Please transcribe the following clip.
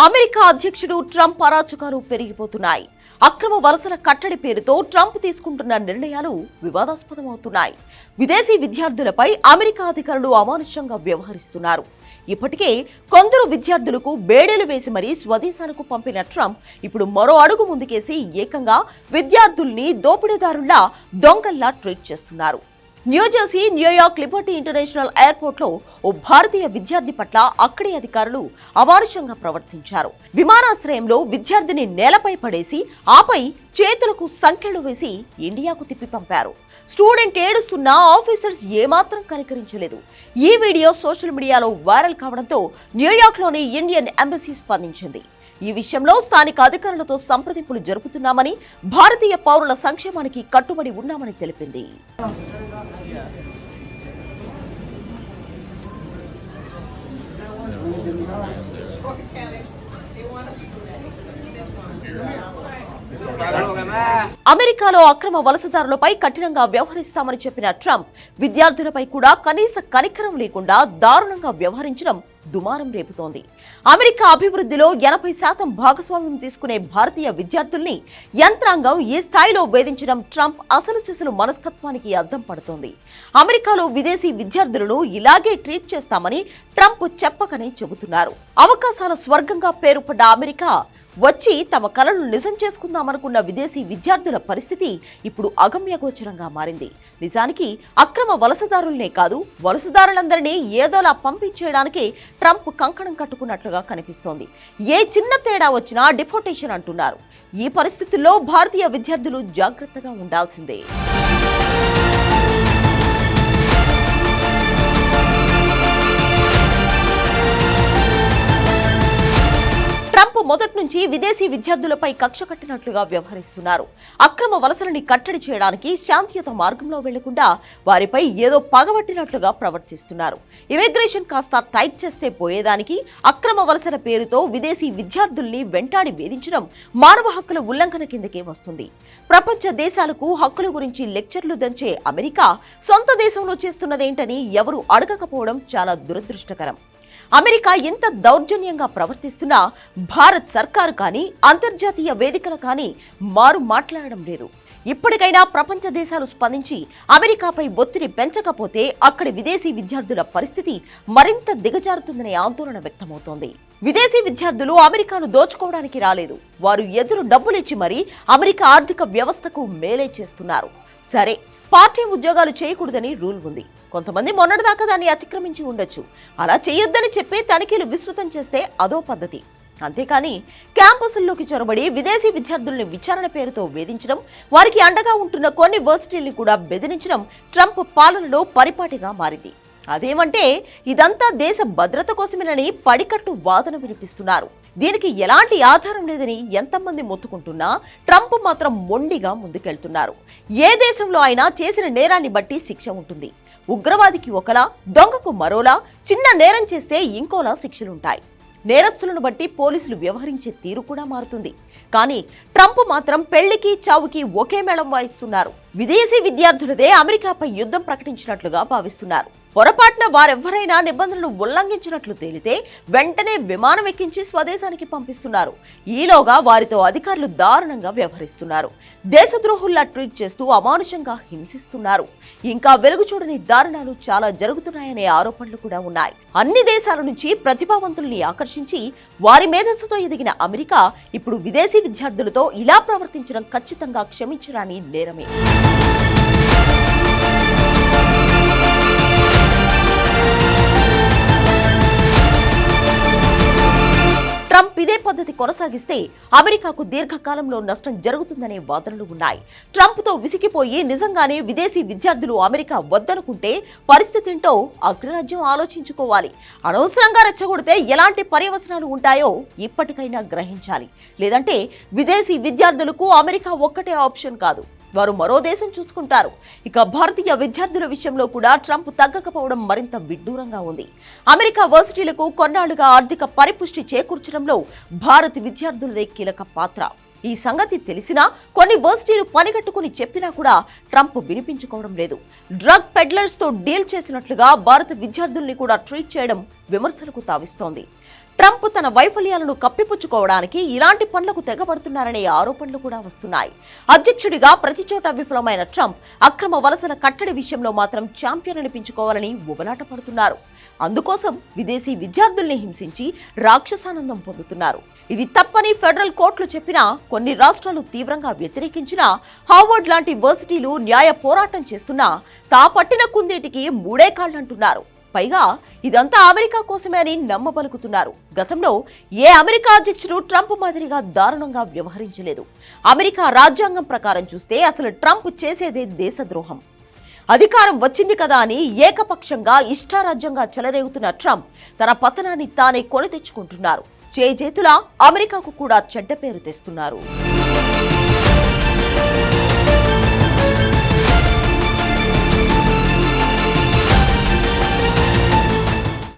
America అధ్యక్షుడు Trump అరాచకాలు పెరిగిపోతున్నాయి. అక్రమ వలసల కట్టడి పేరుతో ట్రంప్ తీసుకుంటున్న నిర్ణయాలు వివాదాస్పదమవుతున్నాయి. విదేశీ విద్యార్థులపై అమెరికా అధికారులు అమానుషంగా వ్యవహరిస్తున్నారు. ఇప్పటికే కొందరు విద్యార్థులకు బేడీలు వేసి మరీ స్వదేశాలకు పంపిన ట్రంప్ ఇప్పుడు మరో అడుగు ముందుకేసి ఏకంగా విద్యార్థుల్ని దోపిడీదారుల్లా దొంగల్లా ట్రీట్ చేస్తున్నారు. న్యూజెర్సీ న్యూయార్క్ లిబర్టీ ఇంటర్నేషనల్ ఎయిర్పోర్ట్లో ఓ భారతీయ విద్యార్థి పట్ల అక్కడి అధికారులు అమానుషంగా ప్రవర్తించారు. విమానాశ్రయంలో విద్యార్థిని నేలపై పడేసి ఆపై చేతులకు సంకెళ్లు వేసి ఇండియాకు తిప్పి పంపారు. స్టూడెంట్ ఏడుస్తున్నా ఆఫీసర్స్ ఏమాత్రం కనికరించలేదు. ఈ వీడియో సోషల్ మీడియాలో వైరల్ కావడంతో న్యూయార్క్లోని ఇండియన్ ఎంబసీ స్పందించింది. ఈ విషయంలో స్థానిక అధికారులతో సంప్రదింపులు జరుపుతున్నామని, భారతీయ పౌరుల సంక్షేమానికి కట్టుబడి ఉన్నామని తెలిపింది. అమెరికాలో అక్రమ వలసదారులపై కఠినంగా వ్యవహరిస్తామని చెప్పిన ట్రంప్ విద్యార్థులపై కూడా కనీస కనికరం లేకుండా దారుణంగా వ్యవహరించడం దుమారం రేపుతోంది. అమెరికా అభివృద్ధిలో 80% భాగస్వామ్యం తీసుకునే భారతీయ విద్యార్థుల్ని యంత్రాంగం ఈ స్థాయిలో వేధించడం ట్రంప్ అసలు సిసలు మనస్తత్వానికి అద్దం పడుతోంది. అమెరికాలో విదేశీ విద్యార్థులను ఇలాగే ట్రీట్ చేస్తామని ట్రంప్ చెప్పకనే చెబుతున్నారు. అవకాశాల స్వర్గంగా పేరుపడ్డ అమెరికా వచ్చి తమ కలలు నిజం చేసుకుందామనుకున్న విదేశీ విద్యార్థుల పరిస్థితి ఇప్పుడు అగమ్యగోచరంగా మారింది. నిజానికి అక్రమ వలసదారులనే కాదు, వలసదారులందరినీ ఏదోలా పంపించేయడానికి ట్రంప్ కంకణం కట్టుకున్నట్లుగా కనిపిస్తోంది. ఏ చిన్న తేడా వచ్చినా డిపోర్టేషన్ అంటున్నారు. ఈ పరిస్థితుల్లో భారతీయ విద్యార్థులు జాగ్రత్తగా ఉండాల్సిందే. మొదటి నుంచి విదేశీ విద్యార్థులపై కక్ష కట్టినట్లుగా వ్యవహరిస్తున్నారు. అక్రమ వలసలని కట్టడి చేయడానికి శాంతియుత మార్గంలో వెళ్లకుండా వారిపై ఏదో పగబట్టినట్లుగా ప్రవర్తిస్తున్నారు. ఇమిగ్రేషన్ కాస్త టైట్ చేస్తే పోయేదానికి అక్రమ వలసల పేరుతో విదేశీ విద్యార్థుల్ని వెంటాడి వేధించడం మానవ హక్కుల ఉల్లంఘన కిందకే వస్తుంది. ప్రపంచ దేశాలకు హక్కుల గురించి లెక్చర్లు దంచే అమెరికా సొంత దేశంలో చేస్తున్నదేంటని ఎవరు అడగకపోవడం చాలా దురదృష్టకరం. అమెరికా ఎంత దౌర్జన్యంగా ప్రవర్తిస్తున్నా భారత్ సర్కారు కానీ అంతర్జాతీయ వేదికలు కానీ మారు మాట్లాడడం లేదు. ఇప్పటికైనా ప్రపంచ దేశాలు స్పందించి అమెరికాపై ఒత్తిడి పెంచకపోతే అక్కడి విదేశీ విద్యార్థుల పరిస్థితి మరింత దిగజారుతుందనే ఆందోళన వ్యక్తమవుతోంది. విదేశీ విద్యార్థులు అమెరికాను దోచుకోవడానికి రాలేదు. వారు ఎదురు డబ్బులిచ్చి మరీ అమెరికా ఆర్థిక వ్యవస్థకు మేలే చేస్తున్నారు. సరే, పార్టీ ఉద్యోగాలు చేయకూడదని రూల్ ఉంది. కొంతమంది మొన్నటిదాకా దాన్ని అతిక్రమించి ఉండొచ్చు. అలా చేయొద్దని చెప్పి తనిఖీలు విస్తృతం చేస్తే అదో పద్ధతి. అంతేకాని క్యాంపసుల్లోకి చొరబడి విదేశీ విద్యార్థుల్ని విచారణ పేరుతో వేధించడం, వారికి అండగా ఉంటున్న కొన్ని యూనివర్సిటీల్ని కూడా బెదిరించడం ట్రంప్ పాలనలో పరిపాటిగా మారింది. అదేమంటే ఇదంతా దేశ భద్రత కోసమేనని పడికట్టు వాదన వినిపిస్తున్నారు. దీనికి ఎలాంటి ఆధారం లేదని ఎంతమంది మొత్తుకుంటున్నా ట్రంప్ మాత్రం మొండిగా ముందుకెళ్తున్నారు. ఏ దేశంలో అయినా చేసిన నేరాన్ని బట్టి శిక్ష ఉంటుంది. ఉగ్రవాదికి ఒకలా, దొంగకు మరోలా, చిన్న నేరం చేస్తే ఇంకోలా శిక్షలుంటాయి. నేరస్తులను బట్టి పోలీసులు వ్యవహరించే తీరు కూడా మారుతుంది. కానీ ట్రంప్ మాత్రం పెళ్లికి చావుకి ఒకే మేళం వాయిస్తున్నారు. విదేశీ విద్యార్థులదే అమెరికాపై యుద్ధం ప్రకటించినట్లుగా భావిస్తున్నారు. పొరపాటున వారెవ్వరైనా నిబంధనలు ఉల్లంఘించినట్లు తేలితే వెంటనే విమానం ఎక్కించి స్వదేశానికి పంపిస్తున్నారు. ఈలోగా వారితో అధికారులు దారుణంగా వ్యవహరిస్తున్నారు. దేశద్రోహుల్లా ట్రీట్ చేస్తూ అమానుషంగా హింసిస్తున్నారు. ఇంకా వెలుగు చూడని దారుణాలు చాలా జరుగుతున్నాయనే ఆరోపణలు కూడా ఉన్నాయి. అన్ని దేశాల నుంచి ప్రతిభావంతుల్ని ఆకర్షించి వారి మేధస్సుతో ఎదిగిన అమెరికా ఇప్పుడు విదేశీ విద్యార్థులతో ఇలా ప్రవర్తించడం ఖచ్చితంగా క్షమించరాని నేరమే. ట్రంప్ ఇదే పద్ధతి కొనసాగిస్తే అమెరికాకు దీర్ఘకాలంలో నష్టం జరుగుతుందనే వాదనలు ఉన్నాయి. ట్రంప్తో విసిగిపోయి నిజంగానే విదేశీ విద్యార్థులు అమెరికా వద్దనుకుంటే పరిస్థితి ఏంటో అగ్రరాజ్యం ఆలోచించుకోవాలి. అనవసరంగా రెచ్చగొడితే ఎలాంటి పర్యవసనాలు ఉంటాయో ఇప్పటికైనా గ్రహించాలి. లేదంటే విదేశీ విద్యార్థులకు అమెరికా ఒక్కటే ఆప్షన్ కాదు, వారు మరో దేశం చూసుకుంటారు. ఇక భారతీయ విద్యార్థుల విషయంలో కూడా ట్రంప్ తగ్గకపోవడం మరింత విడ్డూరంగా ఉంది. అమెరికా వర్సిటీలకు కొన్నాళ్లుగా ఆర్థిక పరిపుష్టి చేకూర్చడంలో భారత విద్యార్థులదే కీలక పాత్ర. ఈ సంగతి తెలిసినా కొన్ని వర్సిటీలు పనిగట్టుకుని చెప్పినా కూడా ట్రంప్ వినిపించుకోవడం లేదు. డ్రగ్ పెడ్లర్స్ తో డీల్ చేసినట్లుగా భారత విద్యార్థుల్ని కూడా ట్రీట్ చేయడం విమర్శలకు తావిస్తోంది. ట్రంప్ తన వైఫల్యాలను కప్పిపుచ్చుకోవడానికి ఇలాంటి పనులకు తెగబడుతున్నారనే ఆరోపణలు కూడా వస్తున్నాయి. అధ్యక్షుడిగా ప్రతి చోట విఫలమైన ట్రంప్ అక్రమ వలసల కట్టడి విషయంలో మాత్రం ఛాంపియన్ అనిపించుకోవాలని ఉబలాట పడుతున్నారు. అందుకోసం విదేశీ విద్యార్థుల్ని హింసించి రాక్షసానందం పొందుతున్నారు. ఇది తప్పని ఫెడరల్ కోర్టులు చెప్పినా, కొన్ని రాష్ట్రాలు తీవ్రంగా వ్యతిరేకించినా, హార్వర్డ్ లాంటి వర్సిటీలు న్యాయ పోరాటం చేస్తున్నా తాపట్టిన కుందేటికి మూడే కాళ్లంటున్నారు. పైగా ఇదంతా అమెరికా కోసమే అని నమ్మబలుకుతున్నారు. గతంలో ఏ అమెరికా అధ్యక్షుడు ట్రంప్ మాదిరిగా దారుణంగా వ్యవహరించలేదు. అమెరికా రాజ్యాంగం ప్రకారం చూస్తే అసలు ట్రంప్ చేసేదే దేశద్రోహం. అధికారం వచ్చింది కదా అని ఏకపక్షంగా ఇష్టారాజ్యంగా చెలరేగుతున్న ట్రంప్ తన పతనాన్ని తానే కొని తెచ్చుకుంటున్నారు. చేతులా అమెరికాకు కూడా చెడ్డ పేరు తెస్తున్నారు.